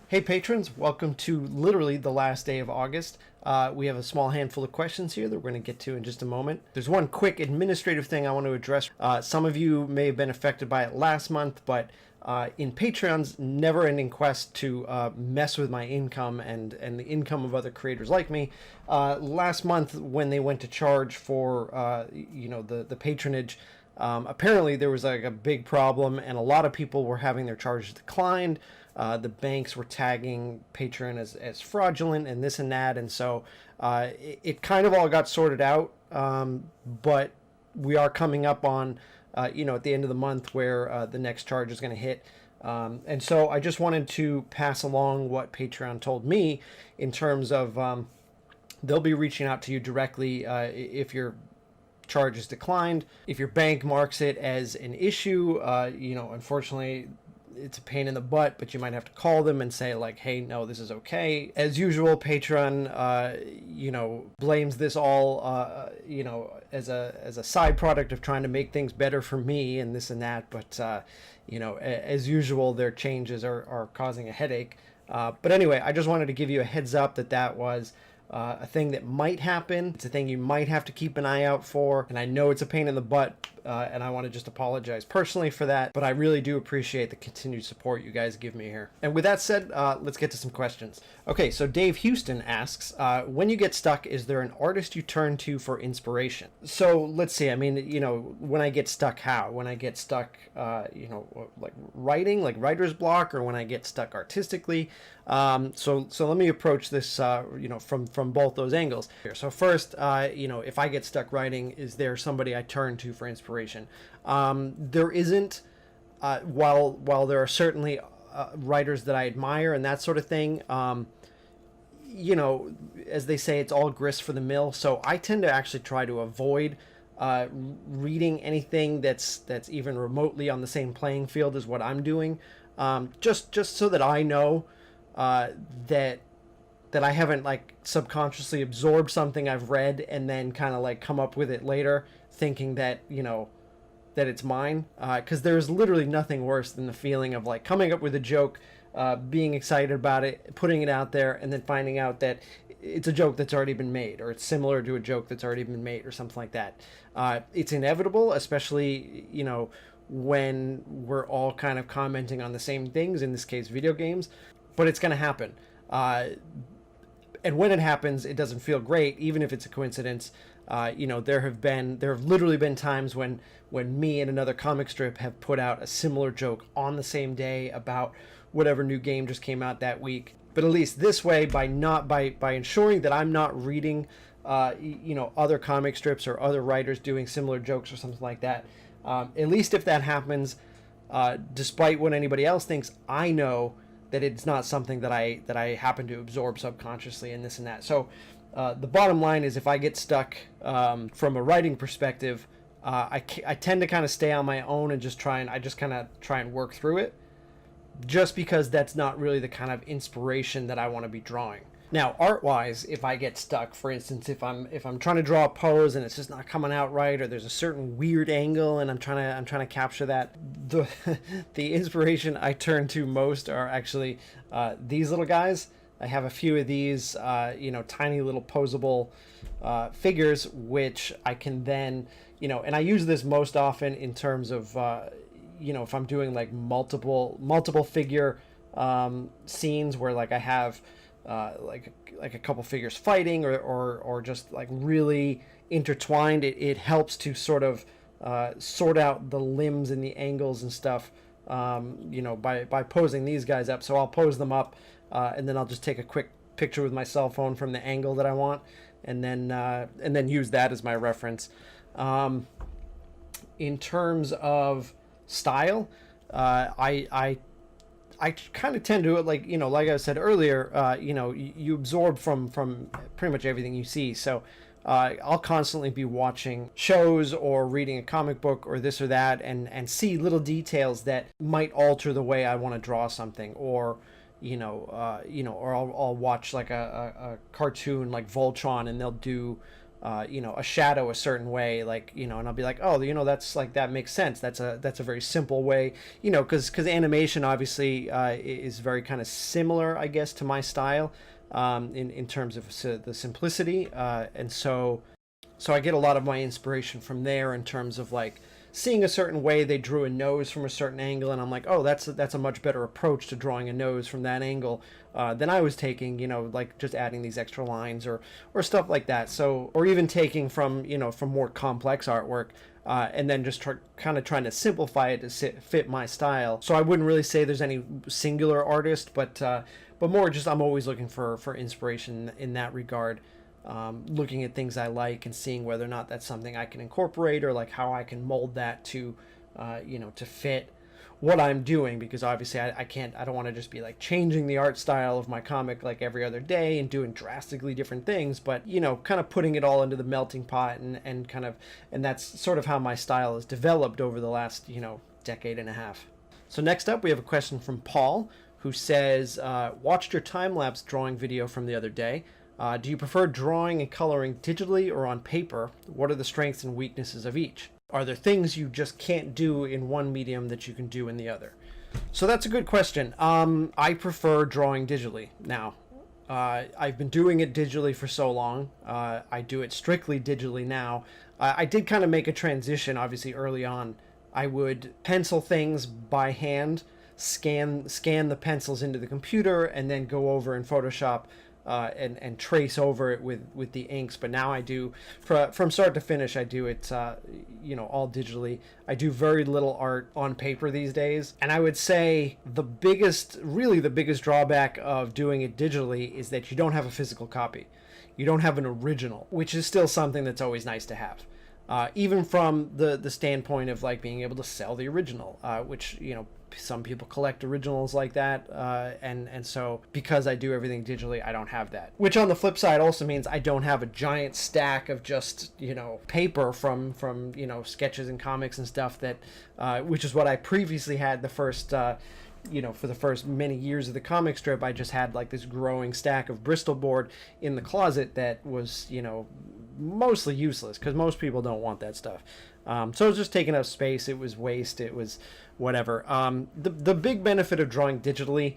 Hey patrons, welcome to literally the last day of August. We have a small handful of questions here that we're going to get to in just a moment. There's one quick administrative thing I want to address. Some of you may have been affected by it last month, but in Patreon's never-ending quest to mess with my income and the income of other creators like me, last month when they went to charge for the patronage, apparently there was like a big problem and a lot of people were having their charges declined. The banks were tagging Patreon as fraudulent and this and that, and so it kind of all got sorted out, but we are coming up on at the end of the month where the next charge is going to hit, and so I just wanted to pass along what Patreon told me in terms of they'll be reaching out to you directly if your charge is declined. If your bank marks it as an issue, unfortunately it's a pain in the butt, but you might have to call them and say like, hey, no, this is okay. As usual, Patreon blames this all as a side product of trying to make things better for me and this and that, but as usual, their changes are causing a headache. But anyway, I just wanted to give you a heads up that was a thing that might happen. It's a thing you might have to keep an eye out for, and I know it's a pain in the butt, and I want to just apologize personally for that, but I really do appreciate the continued support you guys give me here. And with that said, let's get to some questions. Okay, so Dave Houston asks, when you get stuck, is there an artist you turn to for inspiration? So let's see, I mean, when I get stuck, how? When I get stuck, like writing, like writer's block, or when I get stuck artistically? So let me approach this, from both those angles here. So first, if I get stuck writing, is there somebody I turn to for inspiration? There isn't, while there are certainly writers that I admire and that sort of thing, as they say, it's all grist for the mill. So I tend to actually try to avoid reading anything that's even remotely on the same playing field as what I'm doing, just so that I know that I haven't like subconsciously absorbed something I've read and then kind of like come up with it later thinking that that it's mine, because there's literally nothing worse than the feeling of like coming up with a joke, being excited about it, putting it out there, and then finding out that it's a joke that's already been made, or it's similar to a joke that's already been made, or something like that. It's inevitable, especially when we're all kind of commenting on the same things, in this case video games, but it's going to happen. And when it happens, it doesn't feel great, even if it's a coincidence. There have literally been times when me and another comic strip have put out a similar joke on the same day about whatever new game just came out that week. But at least this way, by ensuring that I'm not reading, other comic strips or other writers doing similar jokes or something like that, at least if that happens, despite what anybody else thinks, I know that it's not something that I happen to absorb subconsciously and this and that. So the bottom line is, if I get stuck from a writing perspective, I tend to kind of stay on my own and just try and work through it, just because that's not really the kind of inspiration that I want to be drawing. Now, art-wise, if I get stuck, for instance, if I'm trying to draw a pose and it's just not coming out right, or there's a certain weird angle and I'm trying to capture that, the inspiration I turn to most are actually these little guys. I have a few of these, tiny little posable figures, which I can then, and I use this most often in terms of, if I'm doing like multiple figure scenes where like I have like a couple figures fighting or just like really intertwined. It helps to sort of sort out the limbs and the angles and stuff, by posing these guys up. So I'll pose them up, and then I'll just take a quick picture with my cell phone from the angle that I want, and then use that as my reference. In terms of style, I kind of tend to, like I said earlier, you absorb from pretty much everything you see. So I'll constantly be watching shows or reading a comic book or this or that, and see little details that might alter the way I want to draw something, or or I'll watch like a cartoon like Voltron, and they'll do you know, a shadow a certain way, like, you know, and I'll be like, oh, you know, that's like, that makes sense. That's a very simple way, you know, because animation obviously is very kind of similar, I guess, to my style, in terms of the simplicity, and so I get a lot of my inspiration from there in terms of like seeing a certain way they drew a nose from a certain angle, and I'm like, oh, that's a much better approach to drawing a nose from that angle than I was taking, you know, like just adding these extra lines or stuff like that. So, or even taking from, you know, from more complex artwork. And then just kind of trying to simplify it to fit my style. So I wouldn't really say there's any singular artist, but more just I'm always looking for inspiration in that regard. Looking at things I like and seeing whether or not that's something I can incorporate, or like how I can mold that to, you know, to fit what I'm doing, because obviously I don't want to just be like changing the art style of my comic like every other day and doing drastically different things, but, you know, kind of putting it all into the melting pot, and kind of, and that's sort of how my style has developed over the last, you know, decade and a half. So next up we have a question from Paul, who says, watched your time-lapse drawing video from the other day. Do you prefer drawing and coloring digitally or on paper? What are the strengths and weaknesses of each? Are there things you just can't do in one medium that you can do in the other? So that's a good question. I prefer drawing digitally now. I've been doing it digitally for so long. I do it strictly digitally now. I did kind of make a transition, obviously, early on. I would pencil things by hand, scan the pencils into the computer, and then go over in Photoshop and trace over it with the inks. But now I do, from start to finish, I do it, you know, all digitally. I do very little art on paper these days. And I would say really the biggest drawback of doing it digitally is that you don't have a physical copy. You don't have an original, which is still something that's always nice to have. Even from the standpoint of like being able to sell the original, which, you know, some people collect originals like that, and so because I do everything digitally, I don't have that. Which on the flip side also means I don't have a giant stack of just, you know, paper from you know, sketches and comics and stuff that, which is what I previously had the first. You know, for the first many years of the comic strip, I just had like this growing stack of Bristol board in the closet that was, you know, mostly useless because most people don't want that stuff. So it was just taking up space. It was waste. It was whatever. The big benefit of drawing digitally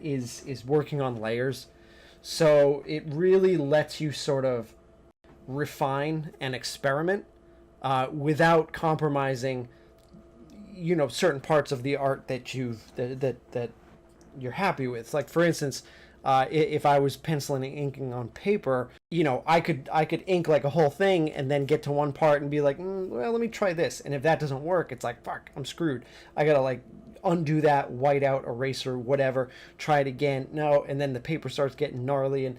is working on layers. So it really lets you sort of refine and experiment without compromising, you know, certain parts of the art that that you're happy with. Like, for instance, if I was penciling and inking on paper, you know, I could ink like a whole thing and then get to one part and be like, well, let me try this. And if that doesn't work, it's like, fuck, I'm screwed. I gotta like undo that, white out, eraser, whatever, try it again. No, and then the paper starts getting gnarly. And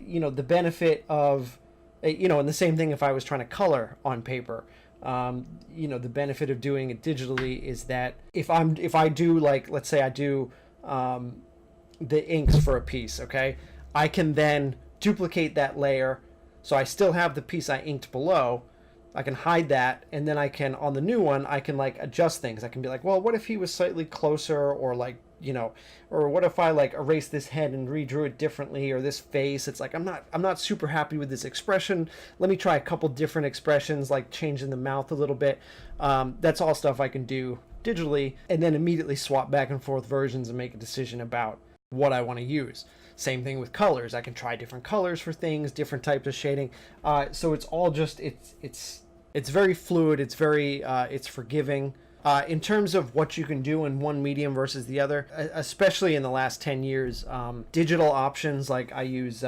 you know, the benefit of, you know, and the same thing if I was trying to color on paper. You know, the benefit of doing it digitally is that if I do, like, let's say I do the inks for a piece, okay, I can then duplicate that layer, so I still have the piece I inked below. I can hide that, and then I can, on the new one, I can like adjust things. I can be like, well, what if he was slightly closer, or like, you know, or what if I like erased this head and redrew it differently, or this face. It's like I'm not super happy with this expression. Let me try a couple different expressions, like changing the mouth a little bit. That's all stuff I can do digitally, and then immediately swap back and forth versions and make a decision about what I want to use. Same thing with colors. I can try different colors for things, different types of shading. So it's all just it's very fluid. It's very it's forgiving. In terms of what you can do in one medium versus the other, especially in the last 10 years, digital options, like I use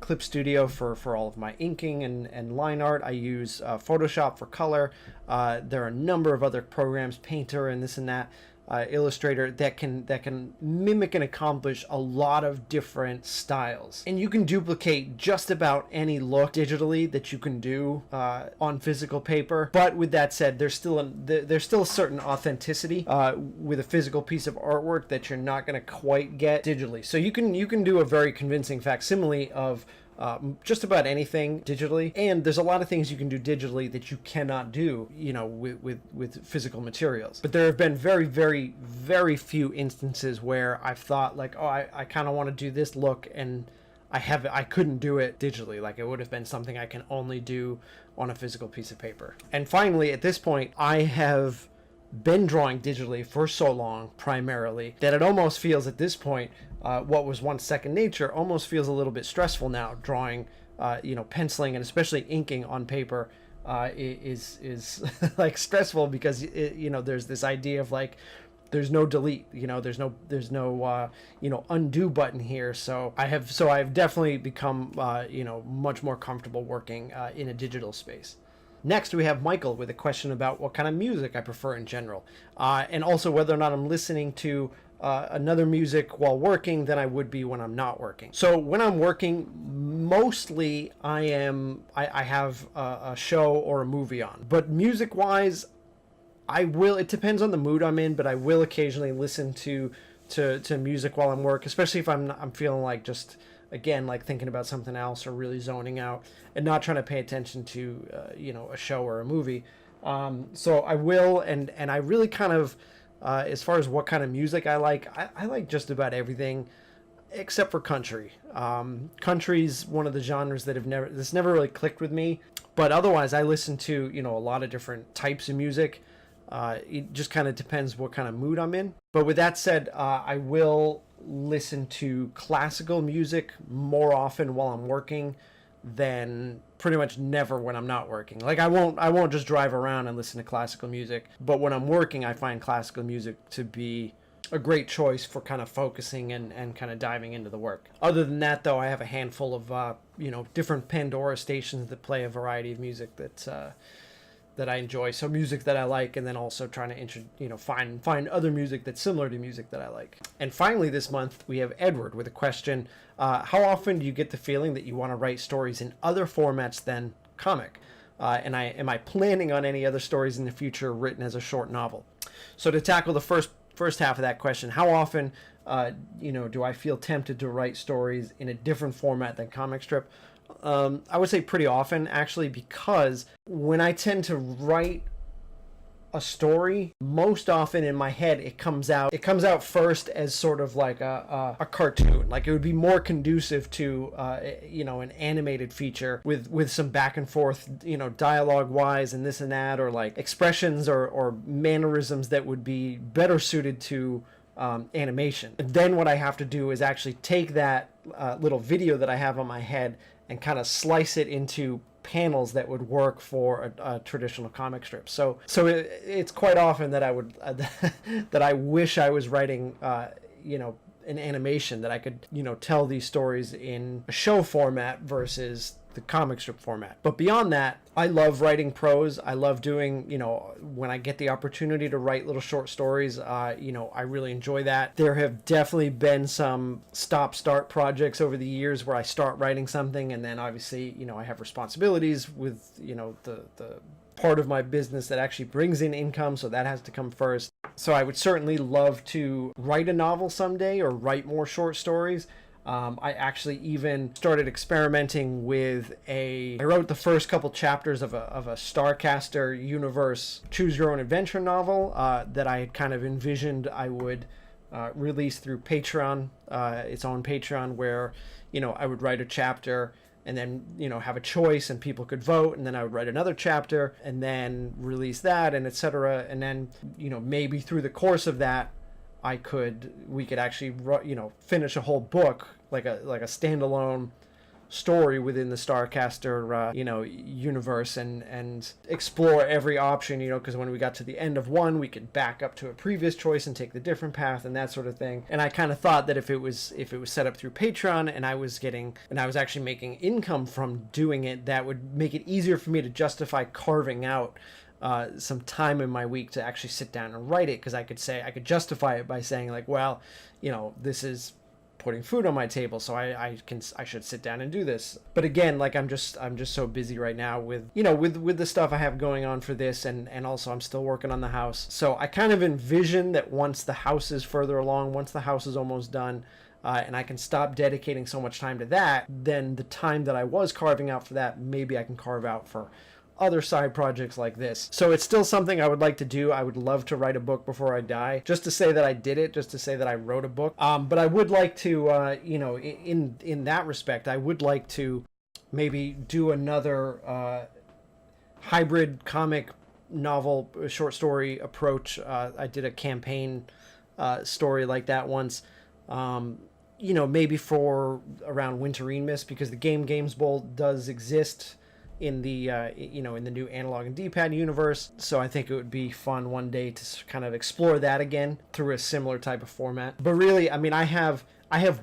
Clip Studio for all of my inking and line art. I use Photoshop for color. There are a number of other programs, Painter and this and that, Illustrator, that can mimic and accomplish a lot of different styles, and you can duplicate just about any look digitally that you can do on physical paper. But with that said, there's still a certain authenticity with a physical piece of artwork that you're not going to quite get digitally. So you can do a very convincing facsimile of just about anything digitally, and there's a lot of things you can do digitally that you cannot do, you know, with physical materials. But there have been very, very, very few instances where I've thought like, oh, I kind of want to do this look, and I couldn't do it digitally. Like, it would have been something I can only do on a physical piece of paper. And finally, at this point, I have been drawing digitally for so long, primarily, that it almost feels at this point, what was once second nature almost feels a little bit stressful now. Drawing, penciling and especially inking on paper is like stressful, because there's this idea of like, there's no delete, there's no undo button here. So I've definitely become much more comfortable working in a digital space. Next, we have Michael with a question about what kind of music I prefer in general, and also whether or not I'm listening to another music while working than I would be when I'm not working. So when I'm working, mostly I have a show or a movie on. But music-wise, it depends on the mood I'm in, but I will occasionally listen to music while I'm work, especially if I'm feeling like, just again, like thinking about something else or really zoning out and not trying to pay attention to a show or a movie. So I will, and I really kind of, as far as what kind of music I like just about everything except for country. Country's one of the genres that this never really clicked with me, but otherwise I listen to a lot of different types of music. It just kind of depends what kind of mood I'm in. But with that said, I will listen to classical music more often while I'm working than pretty much never when I'm not working. Like, I won't just drive around and listen to classical music, but when I'm working, I find classical music to be a great choice for kind of focusing and kind of diving into the work. Other than that, though, I have a handful of different Pandora stations that play a variety of music that I enjoy. So music that I like, and then also trying to find other music that's similar to music that I like. And finally, this month we have Edward with a question: how often do you get the feeling that you want to write stories in other formats than comic? And am I planning on any other stories in the future written as a short novel? So to tackle the first half of that question, how often do I feel tempted to write stories in a different format than comic strip? I would say pretty often, actually, because when I tend to write a story, most often in my head it comes out first as sort of like a cartoon. Like, it would be more conducive to an animated feature with some back and forth, dialogue wise and this and that, or like expressions or mannerisms that would be better suited to animation. And then what I have to do is actually take that little video that I have on my head and kind of slice it into panels that would work for a traditional comic strip. So it's quite often that I would that I wish I was writing an animation, that I could tell these stories in a show format versus the comic strip format. But beyond that, I love writing prose. I love doing, when I get the opportunity to write little short stories, I really enjoy that. There have definitely been some stop-start projects over the years where I start writing something, and then obviously, I have responsibilities with, the part of my business that actually brings in income, so that has to come first. So I would certainly love to write a novel someday or write more short stories. I actually even started experimenting with I wrote the first couple chapters of a Starcaster universe choose your own adventure novel that I had kind of envisioned I would release through Patreon, its own Patreon, where I would write a chapter and then have a choice and people could vote, and then I would write another chapter and then release that, and etc. And then maybe through the course of that we could actually finish a whole book, like a standalone story within the Starcaster universe, and explore every option, because when we got to the end of one, we could back up to a previous choice and take the different path and that sort of thing. And I kind of thought that if it was set up through Patreon and I was actually making income from doing it, that would make it easier for me to justify carving out some time in my week to actually sit down and write it, because I could justify it by saying, like, well, this is putting food on my table, so I should sit down and do this. But again, like, I'm just so busy right now with the stuff I have going on for this, and also I'm still working on the house. So I kind of envision that once the house is further along, once the house is almost done, and I can stop dedicating so much time to that, then the time that I was carving out for that, maybe I can carve out for other side projects like this. So it's still something I would like to do. I would love to write a book before I die, just to say that I did it, just to say that I wrote a book. But I would like to, in that respect, I would like to maybe do another hybrid comic novel short story approach. I did a campaign story like that once. Maybe for around Winterine Mist, because the Games Bowl does exist in the in the new analog and D-pad universe. So I think it would be fun one day to kind of explore that again through a similar type of format. But really, I mean, I have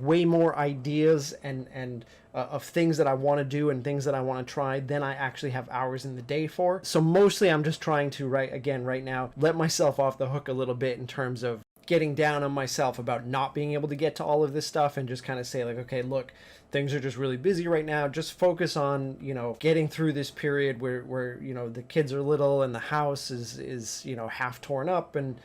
way more ideas and of things that I want to do and things that I want to try than I actually have hours in the day for. So mostly I'm just trying to right now let myself off the hook a little bit in terms of getting down on myself about not being able to get to all of this stuff, and just kind of say like, okay, look, things are just really busy right now. Just focus on, getting through this period where the kids are little and the house is half torn up and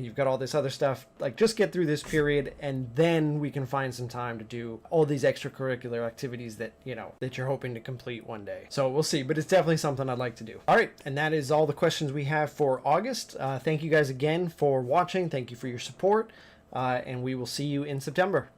you've got all this other stuff. Like, just get through this period, and then we can find some time to do all these extracurricular activities that you're hoping to complete one day. So we'll see, but it's definitely something I'd like to do. All right, and that is all the questions we have for August. Thank you guys again for watching. Thank you for your support, and we will see you in September.